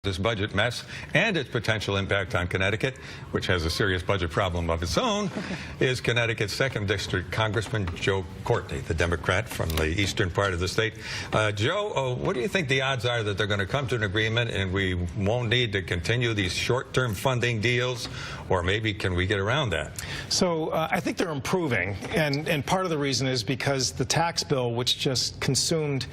this budget mess and its potential impact on Connecticut, which has a serious budget problem of its own, is Connecticut's 2nd District Congressman Joe Courtney, the Democrat from the eastern part of the state. Joe, what do you think the odds are that they're going to come to an agreement and we won't need to continue these short-term funding deals, or maybe can we get around that? So I think they're improving, and part of the reason is because the tax bill, which just consumed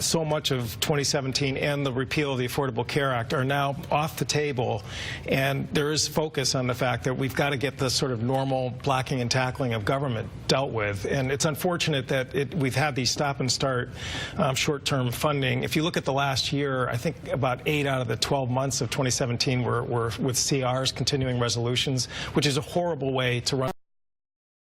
so much of 2017 and the repeal of the Affordable Care Act, are now off the table, and there is focus on the fact that we've got to get the sort of normal blocking and tackling of government dealt with. And it's unfortunate that we've had these stop-and-start short-term funding. If you look at the last year, I think about 8 out of the 12 months of 2017 were with CRs, continuing resolutions, which is a horrible way to run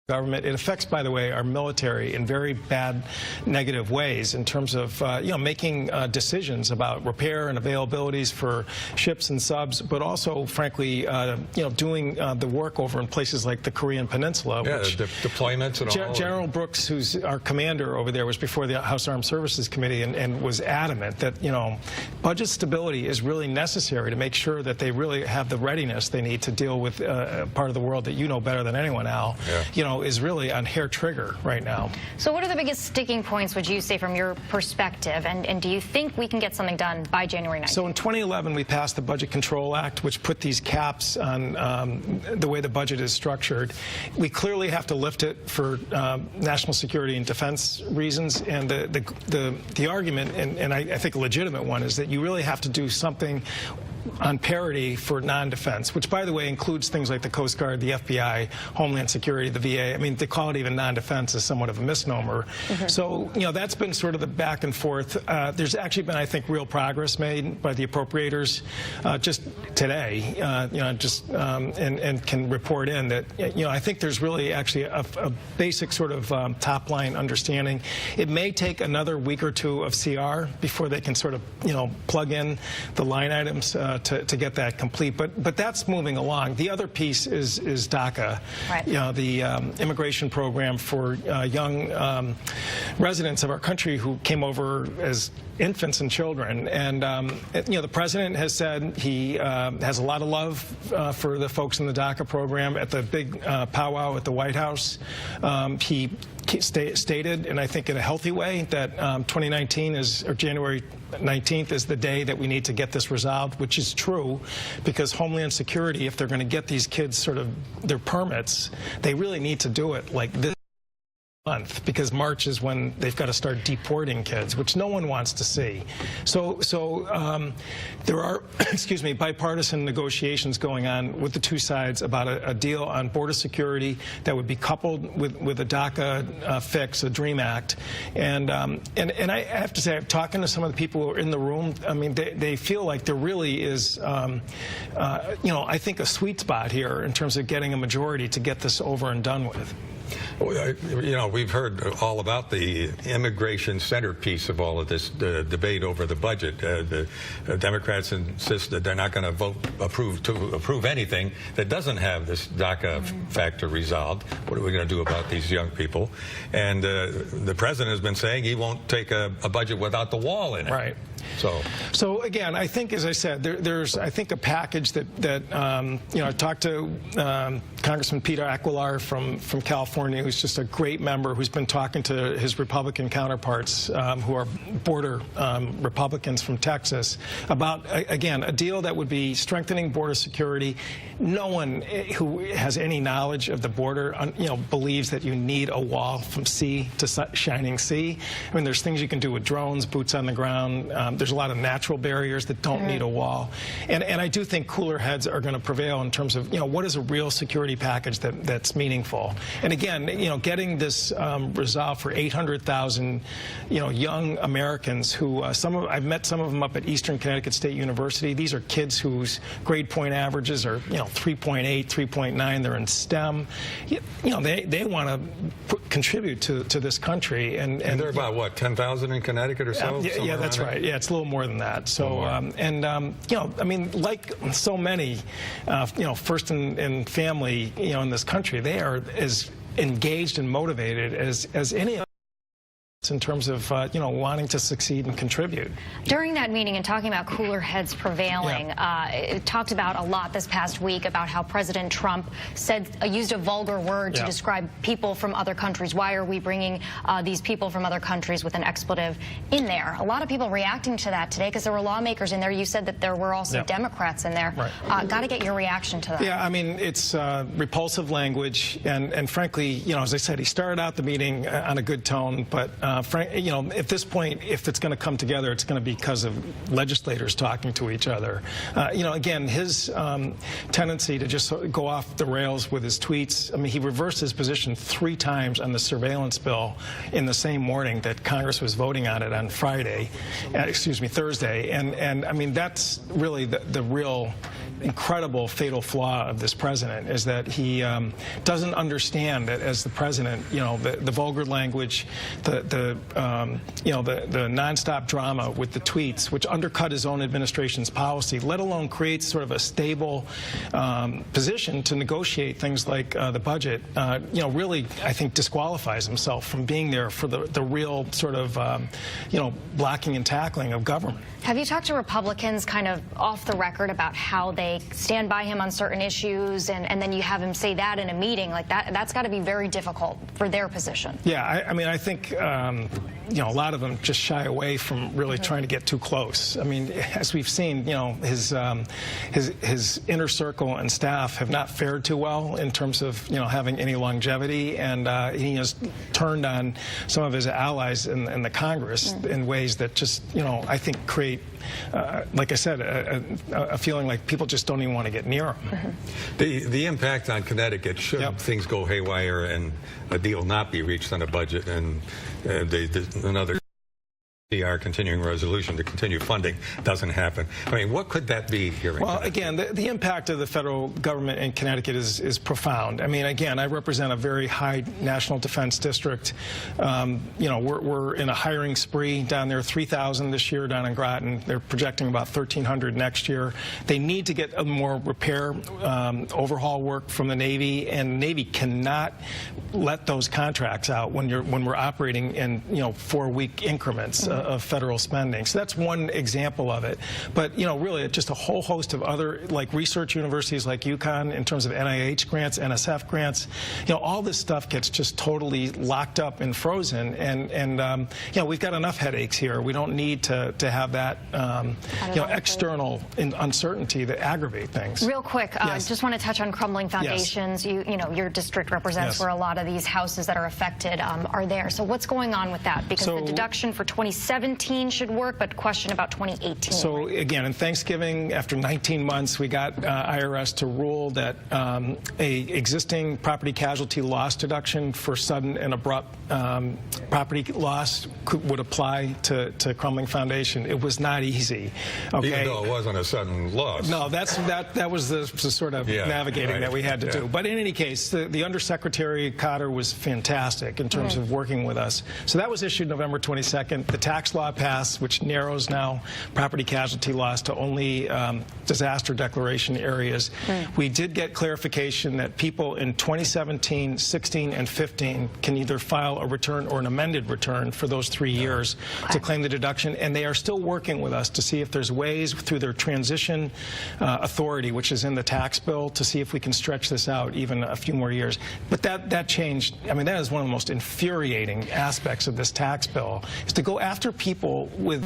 government. It affects, by the way, our military in very bad, negative ways in terms of making decisions about repair and availabilities for ships and subs, but also, frankly, doing the work over in places like the Korean Peninsula. Yeah, which deployments and all. General Brooks, who's our commander over there, was before the House Armed Services Committee and was adamant that budget stability is really necessary to make sure that they really have the readiness they need to deal with a part of the world that you know better than anyone, Al. Yeah. Is really on hair trigger right now. So what are the biggest sticking points, would you say, from your perspective, and do you think we can get something done by January 9th? So in 2011, we passed the Budget Control Act, which put these caps on the way the budget is structured. We clearly have to lift it for national security and defense reasons, and the argument, and I think a legitimate one, is that you really have to do something on parity for non-defense, which, by the way, includes things like the Coast Guard, the FBI, Homeland Security, the VA. I mean, to call it even non-defense is somewhat of a misnomer. So, that's been sort of the back and forth. There's actually been, I think, real progress made by the appropriators just today, and can report in that, I think there's really actually a basic sort of top-line understanding. It may take another week or two of CR before they can sort of, plug in the line items to get that complete, but that's moving along. The other piece is DACA, right. The immigration program for young residents of our country who came over as infants and children. And the president has said he has a lot of love for the folks in the DACA program. At the big powwow at the White House, he stated, and I think in a healthy way, that 2019 or January 19th is the day that we need to get this resolved, which is true, because Homeland Security, if they're going to get these kids sort of their permits, they really need to do it like this month, because March is when they've got to start deporting kids, which no one wants to see. So there are, bipartisan negotiations going on with the two sides about a deal on border security that would be coupled with a DACA fix, a DREAM Act. And I have to say, I'm talking to some of the people who are in the room. I mean, they feel like there really is, I think, a sweet spot here in terms of getting a majority to get this over and done with. We've heard all about the immigration centerpiece of all of this debate over the budget. The Democrats insist that they're not going to approve anything that doesn't have this DACA factor resolved. What are we going to do about these young people? And the president has been saying he won't take a budget without the wall in it. Right. So again, I think, as I said, there's I think a package that I talked to Congressman Peter Aquilar from California, who's just a great member, who's been talking to his Republican counterparts who are border Republicans from Texas about, again, a deal that would be strengthening border security. No one who has any knowledge of the border, believes that you need a wall from sea to shining sea. I mean, there's things you can do with drones, boots on the ground. There's a lot of natural barriers that don't need a wall. And I do think cooler heads are going to prevail in terms of, what is a real security package that's meaningful. And again, getting this resolved for 800,000, young Americans who I've met some of them up at Eastern Connecticut State University. These are kids whose grade point averages are, 3.8, 3.9. They're in STEM. They want to contribute to this country. And they're about, what, 10,000 in Connecticut or so? Yeah, that's right. Yeah, it's a little more than that. So, I mean, like so many, first in family, in this country, they are as engaged and motivated as any in terms of wanting to succeed and contribute. During that meeting and talking about cooler heads prevailing, it talked about a lot this past week about how President Trump used a vulgar word to describe people from other countries. Why are we bringing these people from other countries with an expletive in there? A lot of people reacting to that today because there were lawmakers in there. You said that there were also Democrats in there. Right. Got to get your reaction to that. Yeah, I mean, it's repulsive language, and frankly, as I said, he started out the meeting on a good tone, but at this point, if it's going to come together, it's going to be because of legislators talking to each other. Again, his tendency to just go off the rails with his tweets. I mean, he reversed his position 3 times on the surveillance bill in the same morning that Congress was voting on it on Thursday. And I mean, that's really the real incredible fatal flaw of this president, is that he doesn't understand that as the president, the vulgar language, the nonstop drama with the tweets, which undercut his own administration's policy, let alone create sort of a stable position to negotiate things like the budget, really, I think, disqualifies himself from being there for the real sort of, blocking and tackling of government. Have you talked to Republicans kind of off the record about how they stand by him on certain issues, and then you have him say that in a meeting like that? That's got to be very difficult for their position. Yeah, I mean, I think a lot of them just shy away from really trying to get too close. I mean, as we've seen, his inner circle and staff have not fared too well in terms of having any longevity, and he has turned on some of his allies in the Congress in ways that just I think create, like I said, a feeling like people just don't even want to get near him. The impact on Connecticut should things go haywire and a deal not be reached on a budget, and another our continuing resolution to continue funding doesn't happen. I mean, what could that be here? Well, again, the impact of the federal government in Connecticut is profound. I mean, again, I represent a very high national defense district. We're in a hiring spree down there, 3,000 this year down in Groton. They're projecting about 1,300 next year. They need to get more repair, overhaul work from the Navy, and the Navy cannot let those contracts out when we're operating in 4-week increments of federal spending. So that's one example of it. But really, just a whole host of other, like research universities like UConn in terms of NIH grants, NSF grants. All this stuff gets just totally locked up and frozen. And we've got enough headaches here. We don't need to have that external uncertainty that aggravate things. Real quick, just want to touch on crumbling foundations. Your district represents where a lot of these houses that are affected are there. So what's going on with that? Because the deduction for 2017 should work, but question about 2018. So again, in Thanksgiving, after 19 months, we got IRS to rule that a existing property casualty loss deduction for sudden and abrupt property loss would apply to crumbling foundation. It was not easy. Okay? Even though it wasn't a sudden loss. No, that was the sort of navigating that we had to do. But in any case, the Undersecretary Cotter was fantastic in terms of working with us. So that was issued November 22nd. The tax law passed, which narrows now property casualty loss to only disaster declaration areas. We did get clarification that people in 2017, 16, and 15 can either file a return or an amended return for those 3 years to claim the deduction, and they are still working with us to see if there's ways through their transition authority, which is in the tax bill, to see if we can stretch this out even a few more years. But that changed. I mean, that is one of the most infuriating aspects of this tax bill, is to go after people with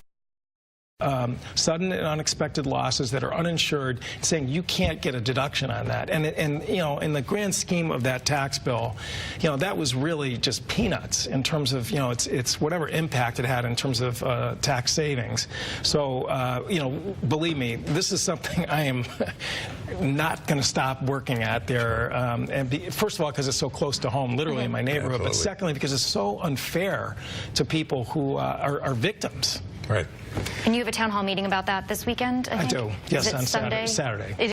sudden and unexpected losses that are uninsured, saying you can't get a deduction on that. And in the grand scheme of that tax bill, that was really just peanuts in terms of, it's whatever impact it had in terms of tax savings. So, believe me, this is something I am not going to stop working at there. First of all, because it's so close to home, literally in my neighborhood, but secondly, because it's so unfair to people who are victims. Right. And you have a town hall meeting about that this weekend, I think? I do, yes, Is it on Sunday? Saturday.